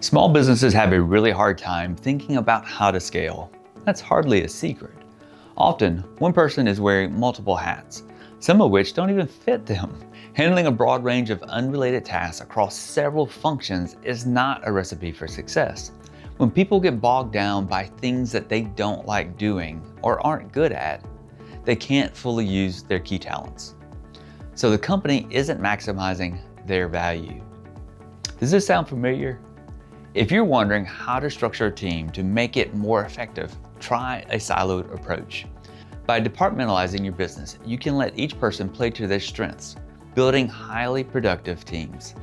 Small businesses have a really hard time thinking about how to scale. That's hardly a secret. Often, one person is wearing multiple hats, some of which don't even fit them. Handling a broad range of unrelated tasks across several functions is not a recipe for success. When people get bogged down by things that they don't like doing or aren't good at, they can't fully use their key talents. So the company isn't maximizing their value. Does this sound familiar? If you're wondering how to structure a team to make it more effective, try a siloed approach. By departmentalizing your business, you can let each person play to their strengths, building highly productive teams.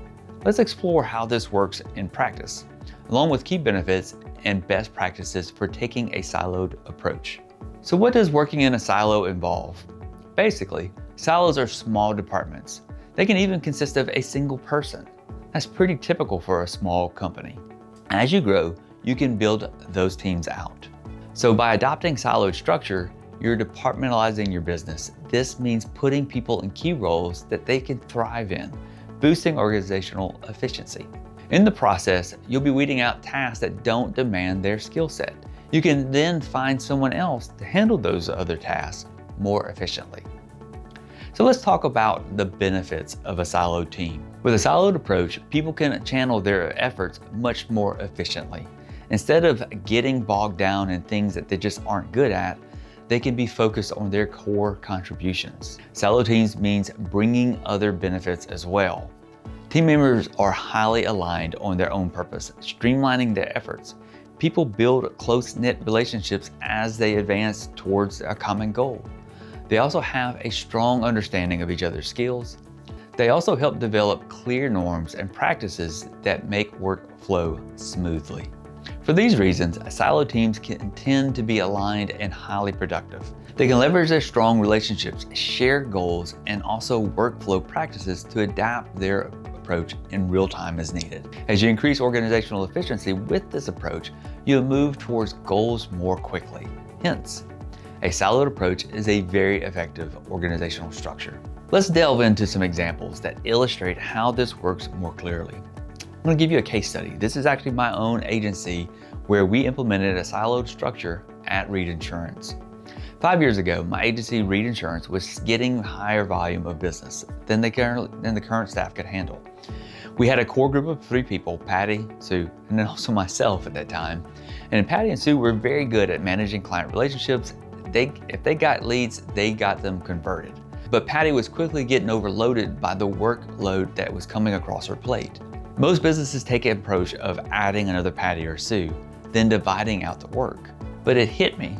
Let's explore how this works in practice, along with key benefits and best practices for taking a siloed approach. So what does working in a silo involve? Basically, silos are small departments. They can even consist of a single person. That's pretty typical for a small company. As you grow, you can build those teams out. So by adopting siloed structure, you're departmentalizing your business. This means putting people in key roles that they can thrive in, boosting organizational efficiency. In the process, you'll be weeding out tasks that don't demand their skill set. You can then find someone else to handle those other tasks more efficiently. So let's talk about the benefits of a siloed team. With a siloed approach, people can channel their efforts much more efficiently. Instead of getting bogged down in things that they just aren't good at, they can be focused on their core contributions. Silo teams means bringing other benefits as well. Team members are highly aligned on their own purpose, streamlining their efforts. People build close-knit relationships as they advance towards a common goal. They also have a strong understanding of each other's skills. They also help develop clear norms and practices that make work flow smoothly. For these reasons, silo teams can tend to be aligned and highly productive. They can leverage their strong relationships, share goals, and also workflow practices to adapt their approach in real time as needed. As you increase organizational efficiency with this approach, you'll move towards goals more quickly. Hence, a siloed approach is a very effective organizational structure. Let's delve into some examples that illustrate how this works more clearly. I'm going to give you a case study. This is actually my own agency where we implemented a siloed structure at Reed Insurance. 5 years ago, my agency Reed Insurance was getting higher volume of business than the current staff could handle. We had a core group of 3 people, Patty, Sue, and then also myself at that time. And Patty and Sue were very good at managing client relationships. If they got leads, they got them converted. But Patty was quickly getting overloaded by the workload that was coming across her plate. Most businesses take an approach of adding another Patty or Sue, then dividing out the work. But it hit me.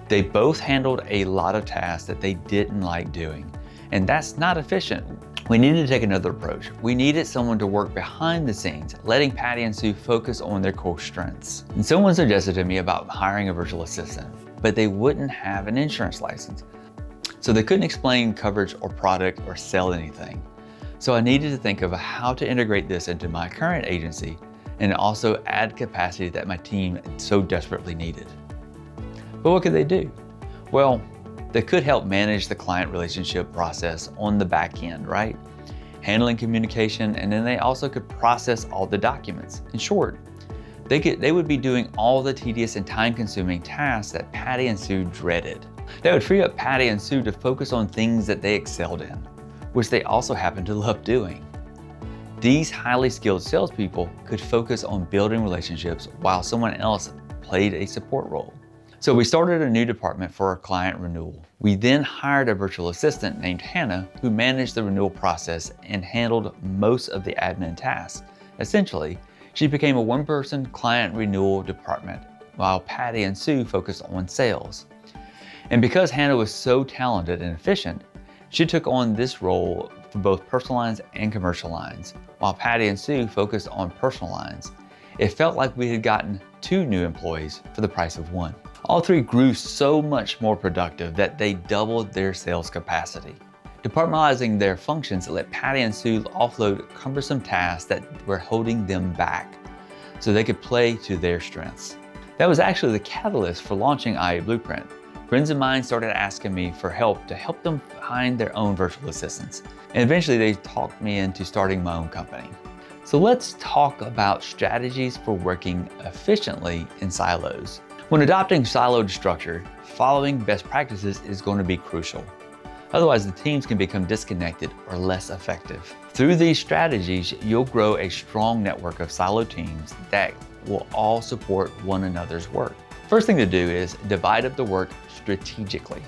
They both handled a lot of tasks that they didn't like doing, and that's not efficient. We needed to take another approach. We needed someone to work behind the scenes, letting Patty and Sue focus on their core strengths. And someone suggested to me about hiring a virtual assistant, but they wouldn't have an insurance license. So they couldn't explain coverage or product or sell anything. So I needed to think of how to integrate this into my current agency and also add capacity that my team so desperately needed. But what could they do? Well, they could help manage the client relationship process on the back end, right? Handling communication, and then they also could process all the documents. In short, they would be doing all the tedious and time-consuming tasks that Patty and Sue dreaded. That would free up Patty and Sue to focus on things that they excelled in, which they also happen to love doing. These highly skilled salespeople could focus on building relationships while someone else played a support role. So we started a new department for our client renewal. We then hired a virtual assistant named Hannah who managed the renewal process and handled most of the admin tasks. Essentially, she became a one-person client renewal department while Patty and Sue focused on sales. And because Hannah was so talented and efficient, she took on this role for both personal lines and commercial lines, while Patty and Sue focused on personal lines. It felt like we had gotten 2 new employees for the price of 1. All 3 grew so much more productive that they doubled their sales capacity. Departmentalizing their functions let Patty and Sue offload cumbersome tasks that were holding them back so they could play to their strengths. That was actually the catalyst for launching IA Blueprint. Friends of mine started asking me for help to help them find their own virtual assistants. And eventually they talked me into starting my own company. So let's talk about strategies for working efficiently in silos. When adopting siloed structure, following best practices is going to be crucial. Otherwise, the teams can become disconnected or less effective. Through these strategies, you'll grow a strong network of silo teams that will all support one another's work. First thing to do is divide up the work strategically.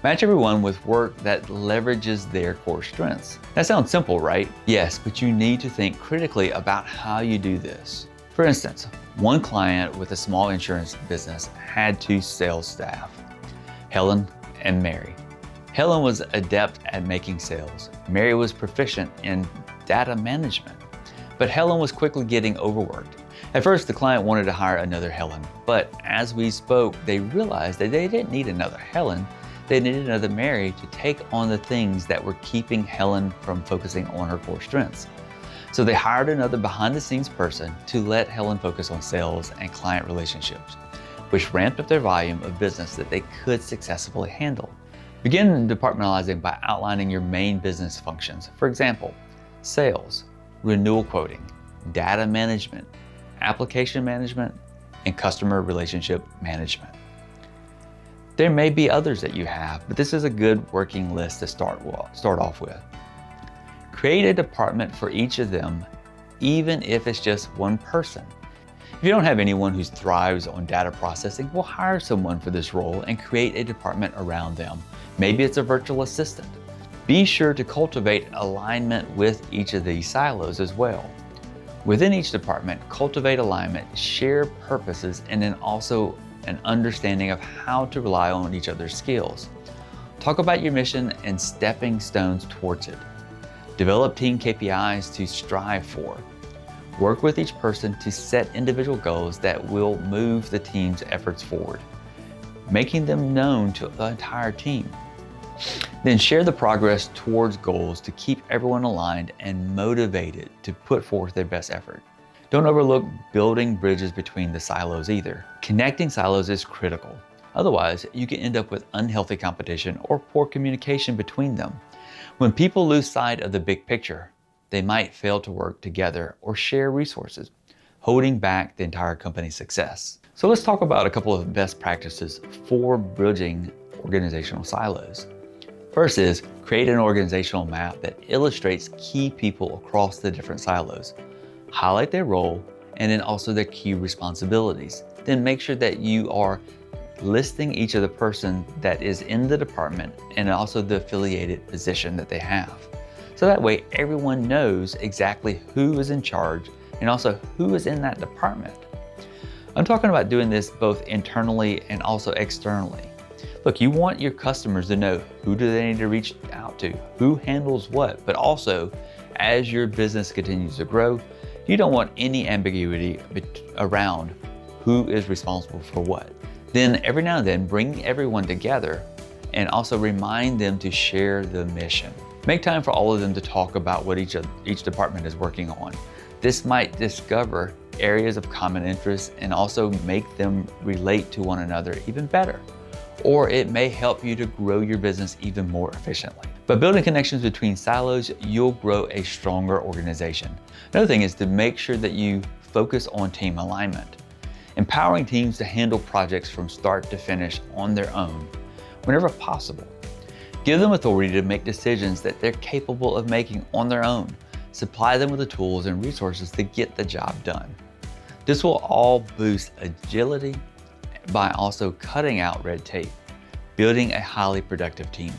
Match everyone with work that leverages their core strengths. That sounds simple, right? Yes, but you need to think critically about how you do this. For instance, one client with a small insurance business had 2 sales staff, Helen and Mary. Helen was adept at making sales. Mary was proficient in data management, but Helen was quickly getting overworked. At first, the client wanted to hire another Helen, but as we spoke, they realized that they didn't need another Helen. They needed another Mary to take on the things that were keeping Helen from focusing on her core strengths. So they hired another behind-the-scenes person to let Helen focus on sales and client relationships, which ramped up their volume of business that they could successfully handle. Begin departmentalizing by outlining your main business functions. For example, sales, renewal quoting, data management, application management, and customer relationship management. There may be others that you have, but this is a good working list to start off with. Create a department for each of them, even if it's just one person. If you don't have anyone who thrives on data processing, we'll hire someone for this role and create a department around them. Maybe it's a virtual assistant. Be sure to cultivate alignment with each of these silos as well. Within each department, cultivate alignment, share purposes, and then also an understanding of how to rely on each other's skills. Talk about your mission and stepping stones towards it. Develop team KPIs to strive for. Work with each person to set individual goals that will move the team's efforts forward, making them known to the entire team. Then share the progress towards goals to keep everyone aligned and motivated to put forth their best effort. Don't overlook building bridges between the silos either. Connecting silos is critical. Otherwise, you can end up with unhealthy competition or poor communication between them. When people lose sight of the big picture, they might fail to work together or share resources, holding back the entire company's success. So let's talk about a couple of best practices for bridging organizational silos. First is create an organizational map that illustrates key people across the different silos. Highlight their role and then also their key responsibilities. Then make sure that you are listing each of the person that is in the department and also the affiliated position that they have. So that way everyone knows exactly who is in charge and also who is in that department. I'm talking about doing this both internally and also externally. Look, you want your customers to know who do they need to reach out to, who handles what, but also as your business continues to grow, you don't want any ambiguity around who is responsible for what. Then every now and then bring everyone together and also remind them to share the mission. Make time for all of them to talk about what each department is working on. This might discover areas of common interest and also make them relate to one another even better. Or it may help you to grow your business even more efficiently. By building connections between silos, you'll grow a stronger organization. Another thing is to make sure that you focus on team alignment. Empowering teams to handle projects from start to finish on their own, whenever possible. Give them authority to make decisions that they're capable of making on their own. Supply them with the tools and resources to get the job done. This will all boost agility by also cutting out red tape, building a highly productive team.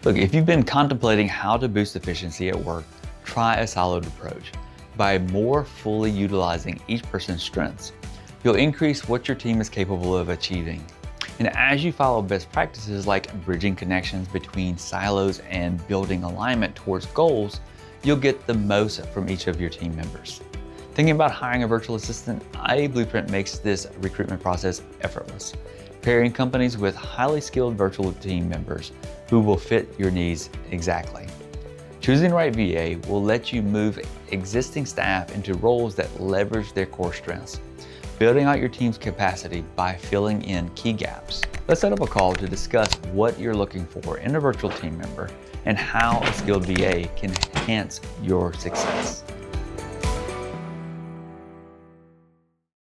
Look, if you've been contemplating how to boost efficiency at work, try a siloed approach. By more fully utilizing each person's strengths, you'll increase what your team is capable of achieving. And as you follow best practices like bridging connections between silos and building alignment towards goals, you'll get the most from each of your team members. Thinking about hiring a virtual assistant, IA Blueprint makes this recruitment process effortless, pairing companies with highly skilled virtual team members who will fit your needs exactly. Choosing the right VA will let you move existing staff into roles that leverage their core strengths, building out your team's capacity by filling in key gaps. Let's set up a call to discuss what you're looking for in a virtual team member and how a skilled VA can enhance your success.